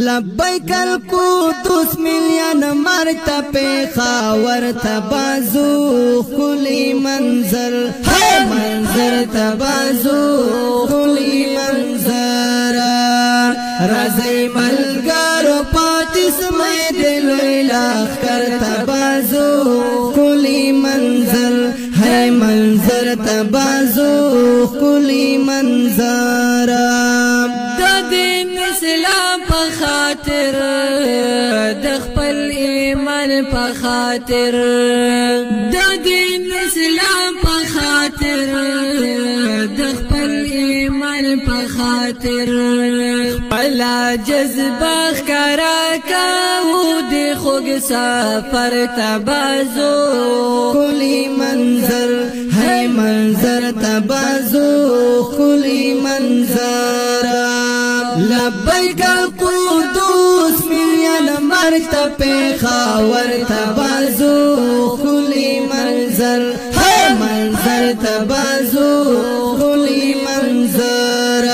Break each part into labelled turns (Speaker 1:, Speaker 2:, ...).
Speaker 1: لبیک القدس ملیان مرتا پیخاور تبازو خلی منظر ہے منظر تبازو خلی منظر رضی ملگارو پاتس میں دلوی لاخر تبازو خلی منظر ہے منظر تبازو خلی منظر
Speaker 2: دین اسلام په خاطر د خپل ایمان په خاطر د دین اسلام په خاطر د خپل ایمان په خاطر بلا جذبه ښکارا کوو د خوږ سفر تبازو
Speaker 1: خلی منظر ہے منظر تبازو خلی منظر لبیک القدس ملیان مرتا پیخاور تبازو خلی منظر ہے منظر تبازو خلی منظر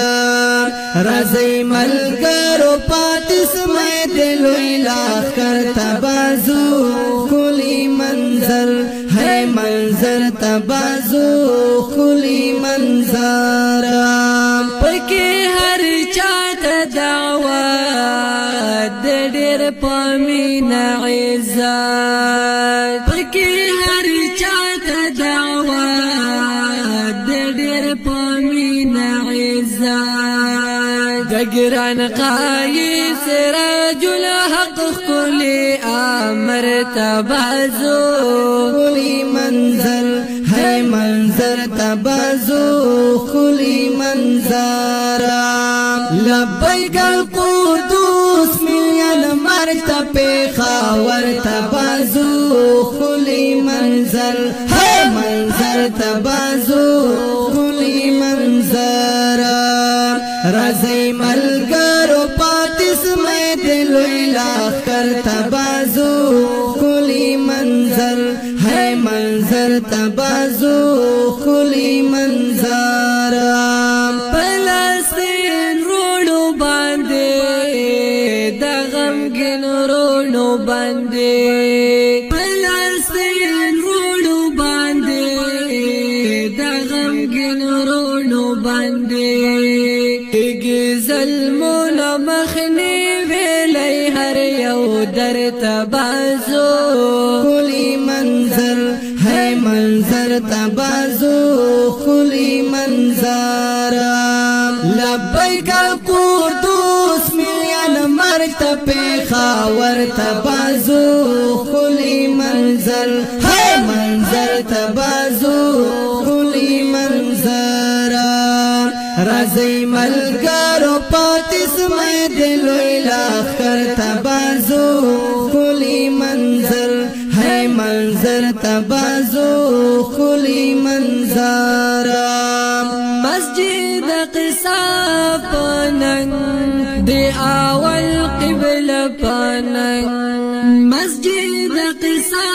Speaker 1: رضی ملگارو پاتس میں دلوی لاخر تبازو خلی منظر ہے منظر تبازو خلی منظر
Speaker 2: پکې هر چاته دعوه د ډېر په مینه عزت پکې هر چاته دعوه د ډېر په مینه عزت د ګران قایي سراج الحق ښکلي امر تبازو
Speaker 1: خلی منظر ہے منظر تبازو خلی منظر لبیک القدس ملیان مرتا پیخاور تبازو خلی منظر ہے منظر تبازو خلی منظر رضی ملگارو پاتس میں دلوی لاخر تبازو خلی منظر ہے منظر تبازو خلی منظر
Speaker 2: فلسطین روڑو باندے دا غمگن روڑو باندے فلسطین روڑو باندے دا غمگن روڑو باندے ظلمون مخنی ویلی ہر یو در تبازو
Speaker 1: خلی منظر ہے منظر تبازو خلی منظر لبیک القدس ملیان مرتا پیخاور تبازو خلی منظر ہے منظر تبازو خلی منظر رضی ملگارو پاتس میں دلوی لاخر تبازو خلی منظر ہے منظر تبازو خلی منظر
Speaker 2: مسجد قصا پننگ دی اول قبل پننگ مسجد قصا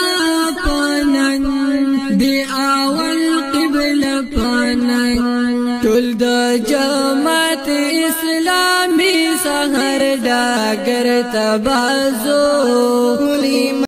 Speaker 2: پننگ دی اول قبل پننگ ټول د جماعت اسلامی سحر ډاګر تبازو